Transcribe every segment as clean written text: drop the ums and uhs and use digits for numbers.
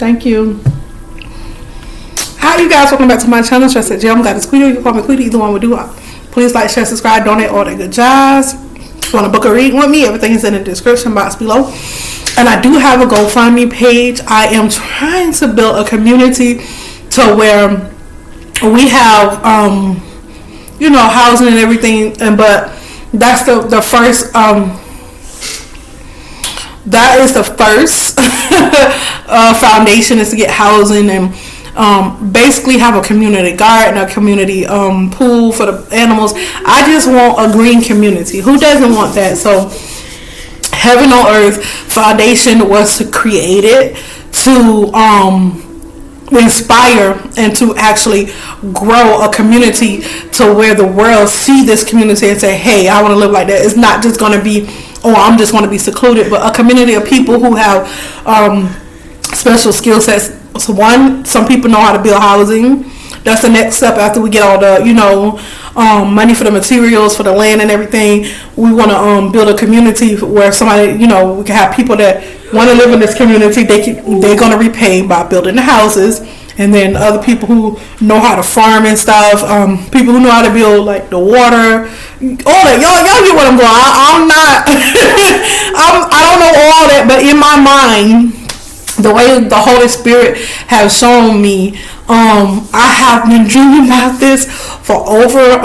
Thank you. Hi, you guys. Welcome back to my channel. Trusted Jam. Got this Queenie. You can call me Queenie. Either one will do. Please like, share, subscribe, donate, all that good jazz. Want to book a reading with me? Everything is in the description box below. And I do have a GoFundMe page. I am trying to build a community to where we have, housing and everything. But that's the first. That is the first foundation, is to get housing and basically have a community garden, a community pool for the animals. I just want a green community. Who doesn't want that? So Heaven on Earth Foundation was to create it to inspire and to actually grow a community to where the world see this community and say, hey, I want to live like that. It's not just going to be, oh, I'm just want to be secluded, but a community of people who have special skill sets. So one, some people know how to build housing. That's the next step after we get all the, money for the materials, for the land and everything. We want to build a community where somebody, we can have people that want to live in this community. They're going to repay by building the houses. And then other people who know how to farm and stuff, people who know how to build like the water, all that. Y'all get what I'm going. I'm not, I don't know all that, but in my mind, the way the Holy Spirit has shown me, I have been dreaming about this for over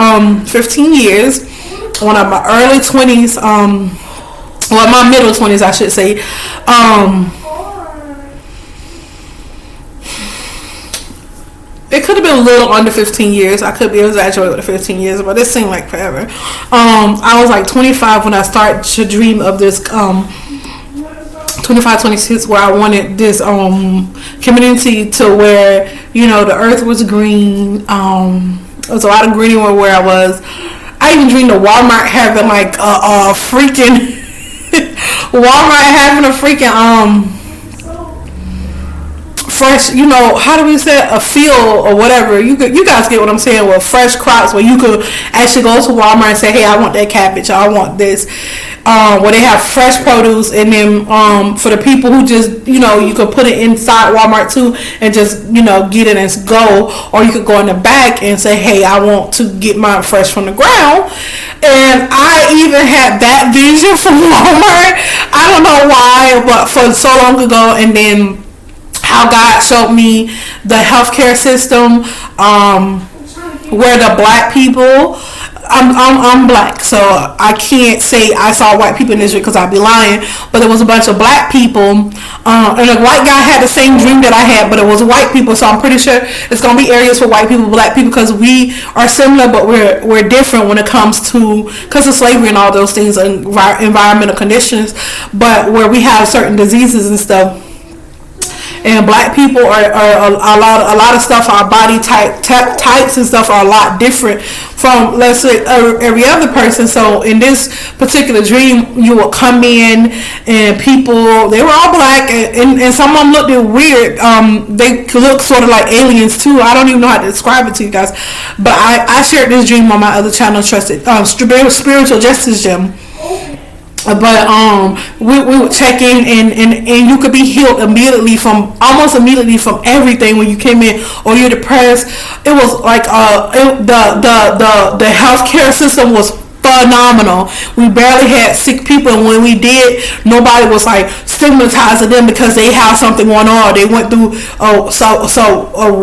15 years. When I'm in my early 20s, my middle 20s, I should say. It could have been a little under 15 years. I could be exaggerating with the 15 years, but it seemed like forever. I was like 25 when I started to dream of this 25, 26, where I wanted this community to where, the earth was green. There was a lot of greenery where I was. I even dreamed of Walmart having like a freaking fresh, how do we say it? A field or whatever. You guys get what I'm saying, with fresh crops where you could actually go to Walmart and say, hey, I want that cabbage, I want this. Where they have fresh produce, and then for the people who just, you could put it inside Walmart too and just, get it and go. Or you could go in the back and say, hey, I want to get mine fresh from the ground. And I even had that vision from Walmart. I don't know why, but for so long ago. And then how God showed me the healthcare system, where the black people, I'm black, so I can't say I saw white people in this because I'd be lying, but there was a bunch of black people, and a white guy had the same dream that I had, but it was white people, so I'm pretty sure it's going to be areas for white people, black people, because we are similar, but we're different when it comes to, because of slavery and all those things, and environmental conditions, but where we have certain diseases and stuff. And black people are a lot of stuff. Our body types and stuff are a lot different from, let's say, every other person. So in this particular dream, you would come in and people, they were all black, and some of them looked weird. They look sort of like aliens too. I don't even know how to describe it to you guys. But I shared this dream on my other channel, Trusted Spiritual Justice Gym. But we would check in, and you could be healed almost immediately from everything when you came in, or you're depressed. It was like the healthcare system was phenomenal. We barely had sick people, and when we did, nobody was like stigmatizing them because they have something going on, or they went through or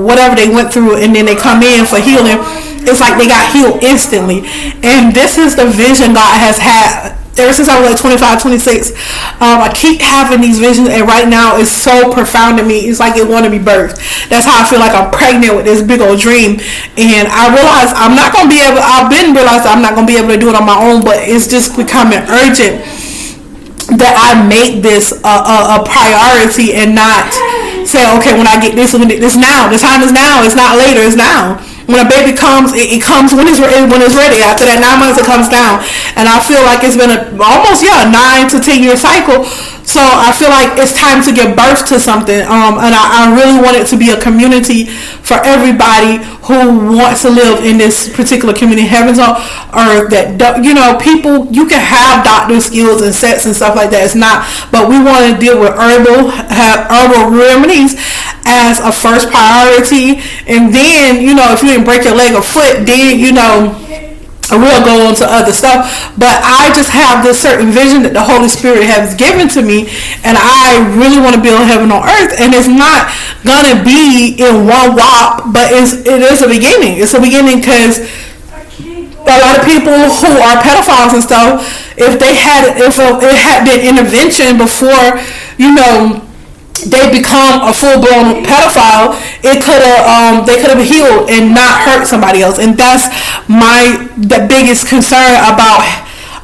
whatever they went through, and then they come in for healing. It's like they got healed instantly. And this is the vision God has had ever since I was like 25, 26. I keep having these visions, and right now it's so profound to me. It's like it want to be birthed. That's how I feel like I'm pregnant with this big old dream. And I realize I've been realized I'm not going to be able to do it on my own, but it's just becoming urgent that I make this a priority and not say, okay, when I get this, now. The time is now. It's not later. It's now. When a baby comes, it comes when it's ready. After that 9 months, it comes down. And I feel like it's been almost 9 to 10 year cycle. So I feel like it's time to give birth to something, and I really want it to be a community for everybody who wants to live in this particular community, heavens on earth. That people, you can have doctor skills and sets and stuff like that. It's not, but we want to deal with herbal remedies as a first priority, and then if you didn't break your leg or foot, then we'll go on to other stuff. But I just have this certain vision that the Holy Spirit has given to me, and I really want to build heaven on earth. And it's not gonna be in one whop, but it is a beginning. It's a beginning because a lot of people who are pedophiles and stuff, if it had been intervention before, they become a full blown pedophile, they could have healed and not hurt somebody else. And that's the biggest concern about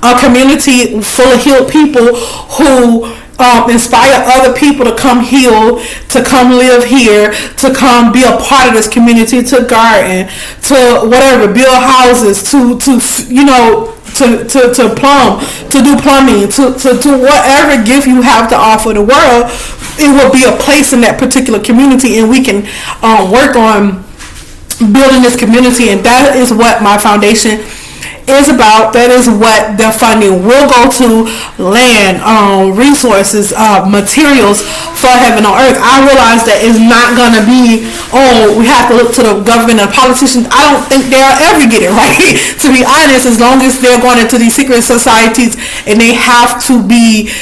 a community full of healed people who inspire other people to come heal, to come live here, to come be a part of this community, to garden, to whatever, build houses, to plumb, to do plumbing, to whatever gift you have to offer the world. It will be a place in that particular community, and we can work on building this community. And that is what my foundation is about. That is what the funding will go to: land, resources, materials for heaven on earth. I realize that it's not going to be, we have to look to the government and politicians. I don't think they'll ever get it right, to be honest, as long as they're going into these secret societies and they have to be,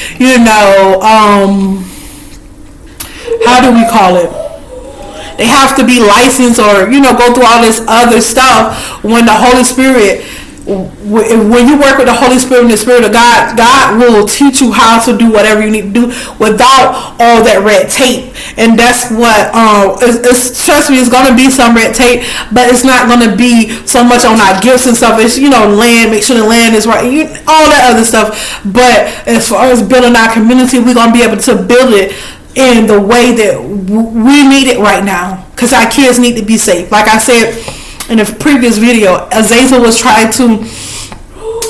how do we call it? They have to be licensed or go through all this other stuff. When the Holy Spirit, when you work with the Holy Spirit and the Spirit of God, God will teach you how to do whatever you need to do without all that red tape. And that's what trust me, it's going to be some red tape, but it's not going to be so much on our gifts and stuff. It's land, make sure the land is right, all that other stuff. But as far as building our community, we're going to be able to build it in the way that we need it right now, because our kids need to be safe. Like I said in a previous video, Azazel was trying to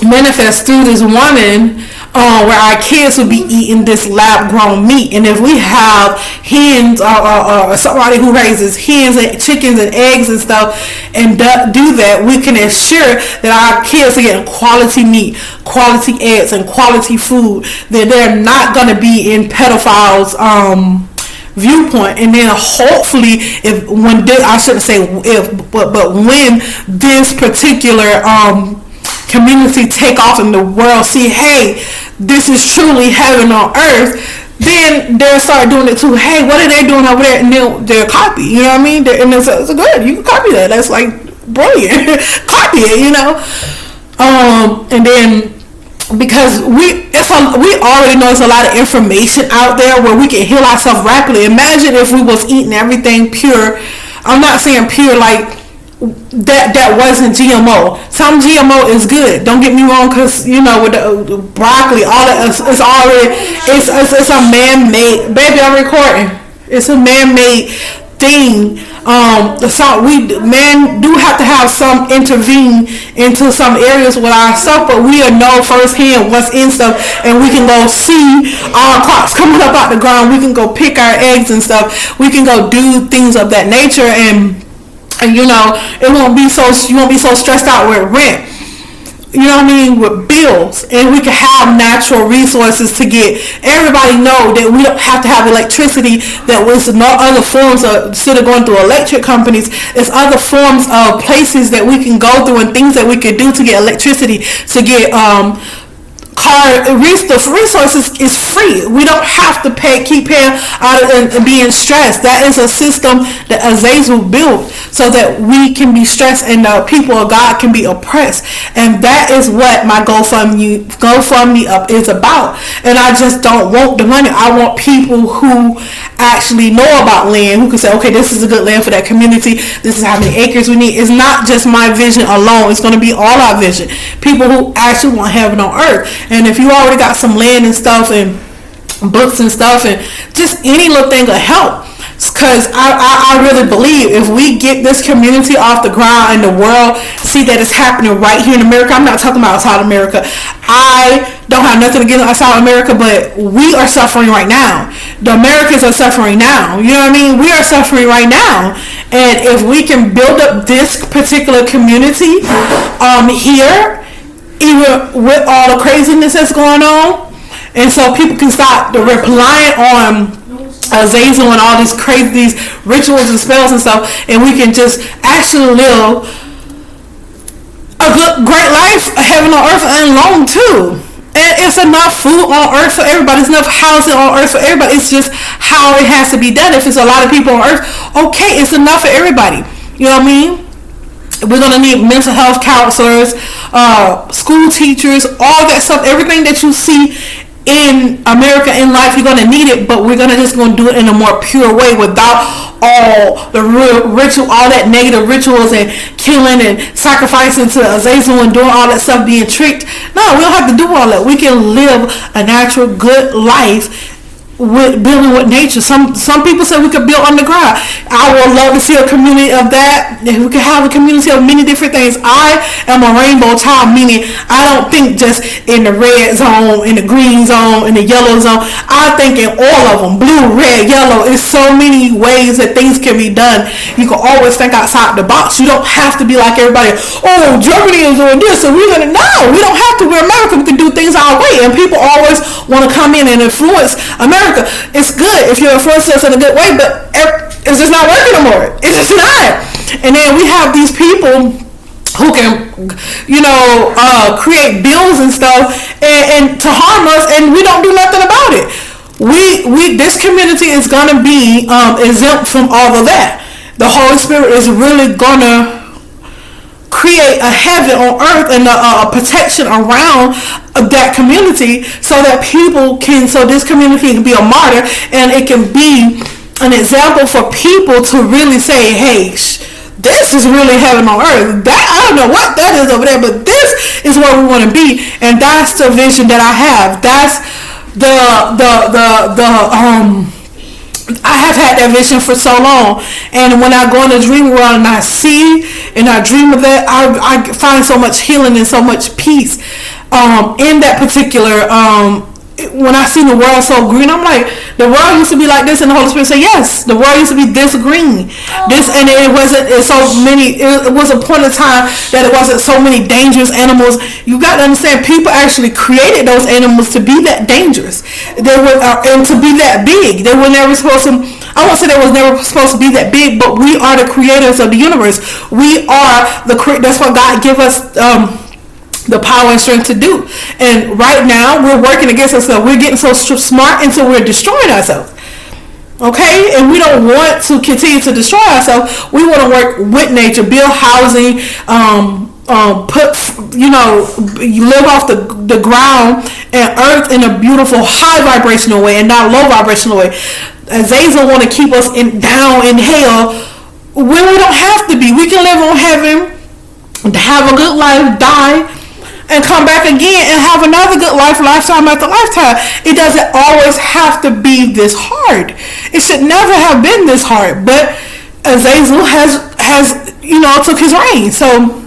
manifest through this woman where our kids would be eating this lab grown meat. And if we have hens or somebody who raises hens and chickens and eggs and stuff and do that, we can ensure that our kids are getting quality meat, quality eggs, and quality food, that they're not going to be in pedophiles viewpoint. And then hopefully when this particular community take off and the world see, hey, this is truly heaven on earth, then they'll start doing it too. Hey, what are they doing over there? And they'll copy, you know what I mean? And it's good, you can copy that, that's like brilliant. Copy it, and then because we already know there's a lot of information out there where we can heal ourselves rapidly. Imagine if we was eating everything pure. I'm not saying pure like that wasn't GMO. Some GMO is good, don't get me wrong, because with the broccoli, all that it's already it's a man-made, baby, I'm recording, it's a man-made thing. Man do have to have some intervene into some areas with our stuff, but we know firsthand what's in stuff, and we can go see our crops coming up out the ground. We can go pick our eggs and stuff. We can go do things of that nature, and you won't be so stressed out with rent, with bills, and we can have natural resources to get. Everybody know that we don't have to have electricity, that was no other forms of, instead of going through electric companies, there's other forms of places that we can go through and things that we can do to get electricity, to get the resources is free. We don't have to keep paying out and being stressed. That is a system that Azazel built so that we can be stressed and the people of God can be oppressed. And that is what my GoFundMe up is about. And I just don't want the money. I want people who actually know about land, who can say, okay, this is a good land for that community, this is how many acres we need. It's not just my vision alone, it's going to be all our vision. People who actually want heaven on earth. And if you already got some land and stuff and books and stuff and just any little thing will help. Because I really believe if we get this community off the ground and the world see that it's happening right here in America. I'm not talking about outside America. I don't have nothing against outside America, but we are suffering right now. The Americans are suffering now. You know what I mean? We are suffering right now. And if we can build up this particular community here, even with all the craziness that's going on, and so people can stop relying on Azazel and all these crazy these rituals and spells and stuff, and we can just actually live a good, great life, heaven on earth, and long too. And it's enough food on earth for everybody. It's enough housing on earth for everybody. It's just how it has to be done. If it's a lot of people on earth, okay, it's enough for everybody. You know what I mean? We're gonna need mental health counselors, school teachers, all that stuff. Everything that you see in America in life, you're gonna need it, but we're gonna do it in a more pure way without all the ritual, all that negative rituals and killing and sacrificing to Azazel and doing all that stuff, being tricked. No, we don't have to do all that. We can live a natural, good life with building with nature. Some people say we could build underground. I would love to see a community of that. If we could have a community of many different things. I am a rainbow child, meaning I don't think just in the red zone, in the green zone, in the yellow zone. I think in all of them, blue, red, yellow. It's so many ways that things can be done. You can always think outside the box. You don't have to be like everybody. Oh, Germany is doing this, so we're gonna. No, we don't have to. We're America. We can do things our way, and people always want to come in and influence America. It's good if you influence us in a good way, but it's just not working anymore. It's just not. And then we have these people who can, create bills and stuff and to harm us, and we don't do nothing about it. We this community is gonna be exempt from all of that. The Holy Spirit is really gonna create a heaven on earth and a protection around that community so that this community can be a martyr, and it can be an example for people to really say, hey, this is really heaven on earth. That, I don't know what that is over there, but this is where we want to be. And that's the vision that I have. That's I have had that vision for so long, and when I go in the dream world and I see and I dream of that, I find so much healing and so much peace in that particular. When I see the world so green, I'm like, the world used to be like this, and the Holy Spirit said, yes, the world used to be this green, this, and it wasn't so many. It was a point in time that it wasn't so many dangerous animals. You got to understand, people actually created those animals to be that dangerous. They were and to be that big. They were never supposed to. I won't say they was never supposed to be that big, but we are the creators of the universe. We are that's what God give us. The power and strength to do. And right now we're working against ourselves. We're getting so smart until we're destroying ourselves. Okay? And we don't want to continue to destroy ourselves. We want to work with nature, build housing, you live off the ground and earth in a beautiful high vibrational way and not low vibrational way. Azazel want to keep us down in hell when we don't have to be. We can live on heaven, have a good life, die, and come back again and have another good life, lifetime after lifetime. It doesn't always have to be this hard. It should never have been this hard. But Azazel has took his reign. So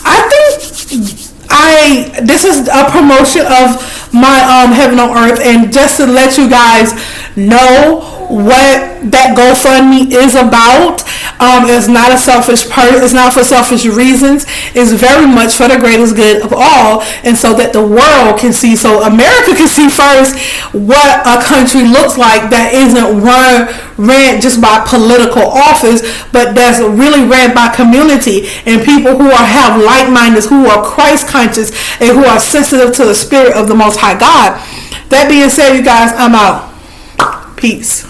I think this is a promotion of my Heaven on Earth, and just to let you guys know what that GoFundMe is about. It's not a selfish it's not for selfish reasons. It's very much for the greatest good of all, and so that the world can see, so America can see first what a country looks like that isn't ran just by political office, but that's really ran by community and people who have like-minded, who are Christ conscious, and who are sensitive to the spirit of the Most High God. That being said, you guys, I'm out. Peace.